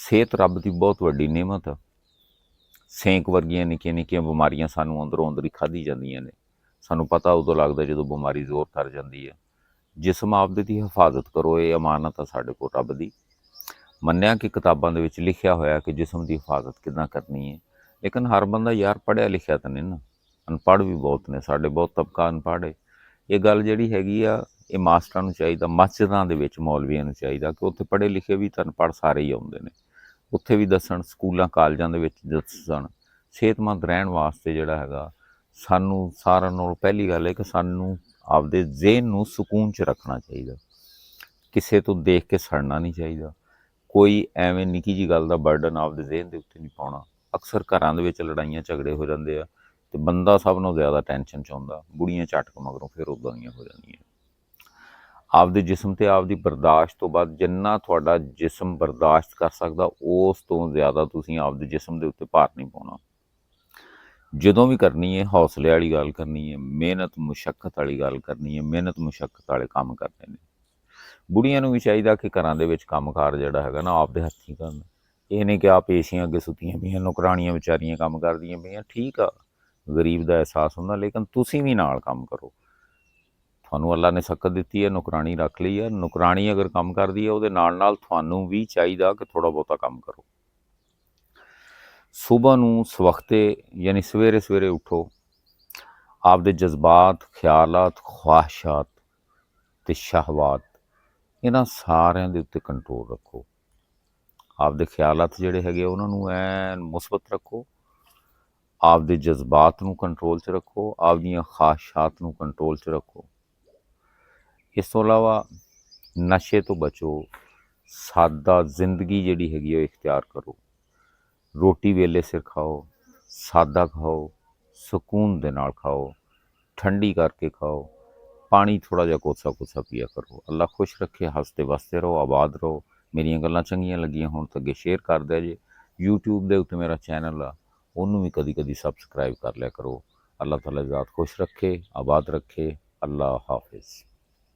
ਸਿਹਤ ਰੱਬ ਦੀ ਬਹੁਤ ਵੱਡੀ ਨਿਮਤ ਆ। ਸੇਂਕ ਵਰਗੀਆਂ ਨਿੱਕੀਆਂ ਨਿੱਕੀਆਂ ਬਿਮਾਰੀਆਂ ਸਾਨੂੰ ਅੰਦਰੋਂ ਅੰਦਰ ਹੀ ਖਾਧੀ ਜਾਂਦੀਆਂ ਨੇ। ਸਾਨੂੰ ਪਤਾ ਉਦੋਂ ਲੱਗਦਾ ਜਦੋਂ ਬਿਮਾਰੀ ਜ਼ੋਰ ਧਰ ਜਾਂਦੀ ਹੈ। ਜਿਸਮ ਆਪਦੇ ਦੀ ਹਿਫਾਜ਼ਤ ਕਰੋ, ਇਹ ਅਮਾਨਤ ਆ ਸਾਡੇ ਕੋਲ ਰੱਬ ਦੀ। ਮੰਨਿਆ ਕਿ ਕਿਤਾਬਾਂ ਦੇ ਵਿੱਚ ਲਿਖਿਆ ਹੋਇਆ ਕਿ ਜਿਸਮ ਦੀ ਹਿਫਾਜ਼ਤ ਕਿੱਦਾਂ ਕਰਨੀ ਹੈ, ਲੇਕਿਨ ਹਰ ਬੰਦਾ ਯਾਰ ਪੜ੍ਹਿਆ ਲਿਖਿਆ ਤਾਂ ਨਹੀਂ ਨਾ। ਅਨਪੜ੍ਹ ਵੀ ਬਹੁਤ ਨੇ, ਸਾਡੇ ਬਹੁਤ ਤਬਕਾ ਅਨਪੜ੍ਹ ਹੈ। ਇਹ ਗੱਲ ਜਿਹੜੀ ਹੈਗੀ ਆ, ਇਹ ਮਾਸਟਰਾਂ ਨੂੰ ਚਾਹੀਦਾ, ਮਸਜਿਦਾਂ ਦੇ ਵਿੱਚ ਮੌਲਵੀਆਂ ਨੂੰ ਚਾਹੀਦਾ ਕਿ ਉੱਥੇ ਪੜ੍ਹੇ ਲਿਖੇ ਵੀ ਤਾਂ ਅਨਪੜ੍ਹ ਸਾਰੇ ਹੀ ਆਉਂਦੇ ਨੇ, ਉੱਥੇ ਵੀ ਦੱਸਣ, ਸਕੂਲਾਂ ਕਾਲਜਾਂ ਦੇ ਵਿੱਚ ਦੱਸਣ। ਸਿਹਤਮੰਦ ਰਹਿਣ ਵਾਸਤੇ ਜਿਹੜਾ ਹੈਗਾ, ਸਾਨੂੰ ਸਾਰਿਆਂ ਨਾਲੋਂ ਪਹਿਲੀ ਗੱਲ ਹੈ ਕਿ ਸਾਨੂੰ ਆਪਦੇ ਜ਼ਿਹਨ ਨੂੰ ਸਕੂਨ 'ਚ ਰੱਖਣਾ ਚਾਹੀਦਾ। ਕਿਸੇ ਤੋਂ ਦੇਖ ਕੇ ਸੜਨਾ ਨਹੀਂ ਚਾਹੀਦਾ। ਕੋਈ ਐਵੇਂ ਨਿੱਕੀ ਜਿਹੀ ਗੱਲ ਦਾ ਬਰਡਨ ਆਪਦੇ ਜ਼ਿਹਨ ਦੇ ਉੱਤੇ ਨਹੀਂ ਪਾਉਣਾ। ਅਕਸਰ ਘਰਾਂ ਦੇ ਵਿੱਚ ਲੜਾਈਆਂ ਝਗੜੇ ਹੋ ਜਾਂਦੇ ਆ ਅਤੇ ਬੰਦਾ ਸਭ ਨਾਲੋਂ ਜ਼ਿਆਦਾ ਟੈਨਸ਼ਨ 'ਚ ਆਉਂਦਾ, ਬੁੜੀਆਂ ਝਟਕ ਮਗਰੋਂ ਫਿਰ ਉੱਦਾਂ ਦੀਆਂ ਹੋ ਜਾਂਦੀਆਂ। ਆਪਦੇ ਜਿਸਮ 'ਤੇ ਆਪਦੀ ਬਰਦਾਸ਼ਤ ਤੋਂ ਬਾਅਦ ਜਿੰਨਾ ਤੁਹਾਡਾ ਜਿਸਮ ਬਰਦਾਸ਼ਤ ਕਰ ਸਕਦਾ, ਉਸ ਤੋਂ ਜ਼ਿਆਦਾ ਤੁਸੀਂ ਆਪਦੇ ਜਿਸਮ ਦੇ ਉੱਤੇ ਭਾਰ ਨਹੀਂ ਪਾਉਣਾ। ਜਦੋਂ ਵੀ ਕਰਨੀ ਹੈ ਹੌਸਲੇ ਵਾਲੀ ਗੱਲ ਕਰਨੀ ਹੈ, ਮਿਹਨਤ ਮੁਸ਼ੱਕਤ ਵਾਲੀ ਗੱਲ ਕਰਨੀ ਹੈ, ਮਿਹਨਤ ਮੁਸ਼ੱਕਤ ਵਾਲੇ ਕੰਮ ਕਰਨੇ ਨੇ। ਬੁੜੀਆਂ ਨੂੰ ਵੀ ਚਾਹੀਦਾ ਕਿ ਘਰਾਂ ਦੇ ਵਿੱਚ ਕੰਮਕਾਰ ਜਿਹੜਾ ਹੈਗਾ ਨਾ ਆਪਦੇ ਹੱਥੀਂ ਕਰਨ। ਇਹ ਨਹੀਂ ਕਿ ਆਪ ਏਸੀਆਂ ਅੱਗੇ ਸੁੱਤੀਆਂ ਪਈਆਂ, ਨੌਕਰਾਣੀਆਂ ਵਿਚਾਰੀਆਂ ਕੰਮ ਕਰਦੀਆਂ ਪਈਆਂ। ਠੀਕ ਆ, ਗਰੀਬ ਦਾ ਅਹਿਸਾਸ ਹੁੰਦਾ, ਲੇਕਿਨ ਤੁਸੀਂ ਵੀ ਨਾਲ ਕੰਮ ਕਰੋ। ਤੁਹਾਨੂੰ ਅੱਲਾ ਨੇ ਸਕਤ ਦਿੱਤੀ ਹੈ, ਨੌਕਰਾਣੀ ਰੱਖ ਲਈ ਹੈ, ਨੌਕਰਾਣੀ ਅਗਰ ਕੰਮ ਕਰਦੀ ਹੈ ਉਹਦੇ ਨਾਲ ਨਾਲ ਤੁਹਾਨੂੰ ਵੀ ਚਾਹੀਦਾ ਕਿ ਥੋੜ੍ਹਾ ਬਹੁਤਾ ਕੰਮ ਕਰੋ। ਸੁਬਹ ਨੂੰ ਸਵਖਤੇ ਯਾਨੀ ਸਵੇਰੇ ਸਵੇਰੇ ਉੱਠੋ, ਆਪਦੇ ਜਜ਼ਬਾਤ, ਖਿਆਲਾਤ, ਖਵਾਹਿਸ਼ਾਤ ਅਤੇ ਸ਼ਹਵਾਤ, ਇਹਨਾਂ ਸਾਰਿਆਂ ਦੇ ਉੱਤੇ ਕੰਟਰੋਲ ਰੱਖੋ। ਆਪਦੇ ਖਿਆਲਾਤ ਜਿਹੜੇ ਹੈਗੇ ਉਹਨਾਂ ਨੂੰ ਐਨ ਮੁਸਬਤ ਰੱਖੋ, ਆਪਦੇ ਜਜ਼ਬਾਤ ਨੂੰ ਕੰਟਰੋਲ 'ਚ ਰੱਖੋ, ਆਪਦੀਆਂ ਖਵਾਹਿਸ਼ਾਤ ਨੂੰ ਕੰਟਰੋਲ 'ਚ ਰੱਖੋ। ਇਸ ਤੋਂ ਇਲਾਵਾ ਨਸ਼ੇ ਤੋਂ ਬਚੋ, ਸਾਦਾ ਜ਼ਿੰਦਗੀ ਜਿਹੜੀ ਹੈਗੀ ਉਹ ਇਖਤਿਆਰ ਕਰੋ। ਰੋਟੀ ਵੇਲੇ ਸਿਰ ਖਾਓ, ਸਾਦਾ ਖਾਓ, ਸਕੂਨ ਦੇ ਨਾਲ ਖਾਓ, ਠੰਡੀ ਕਰਕੇ ਖਾਓ, ਪਾਣੀ ਥੋੜ੍ਹਾ ਜਿਹਾ ਕੋਸਾ ਕੋਸਾ ਪੀਆ ਕਰੋ। ਅੱਲਾ ਖੁਸ਼ ਰੱਖੇ, ਹੱਸਦੇ ਵਸਦੇ ਰਹੋ, ਆਬਾਦ ਰਹੋ। ਮੇਰੀਆਂ ਗੱਲਾਂ ਚੰਗੀਆਂ ਲੱਗੀਆਂ ਹੋਣ ਤਾਂ ਅੱਗੇ ਸ਼ੇਅਰ ਕਰ ਦਿਆ ਜੇ। YouTube ਦੇ ਉੱਤੇ ਮੇਰਾ ਚੈਨਲ ਆ, ਉਹਨੂੰ ਵੀ ਕਦੀ ਕਦੀ ਸਬਸਕ੍ਰਾਈਬ ਕਰ ਲਿਆ ਕਰੋ। ਅੱਲਾਹ ਤਾਲਾ ਜ਼ਾਤ ਖੁਸ਼ ਰੱਖੇ, ਆਬਾਦ ਰੱਖੇ। ਅੱਲਾ ਹਾਫਿਜ਼।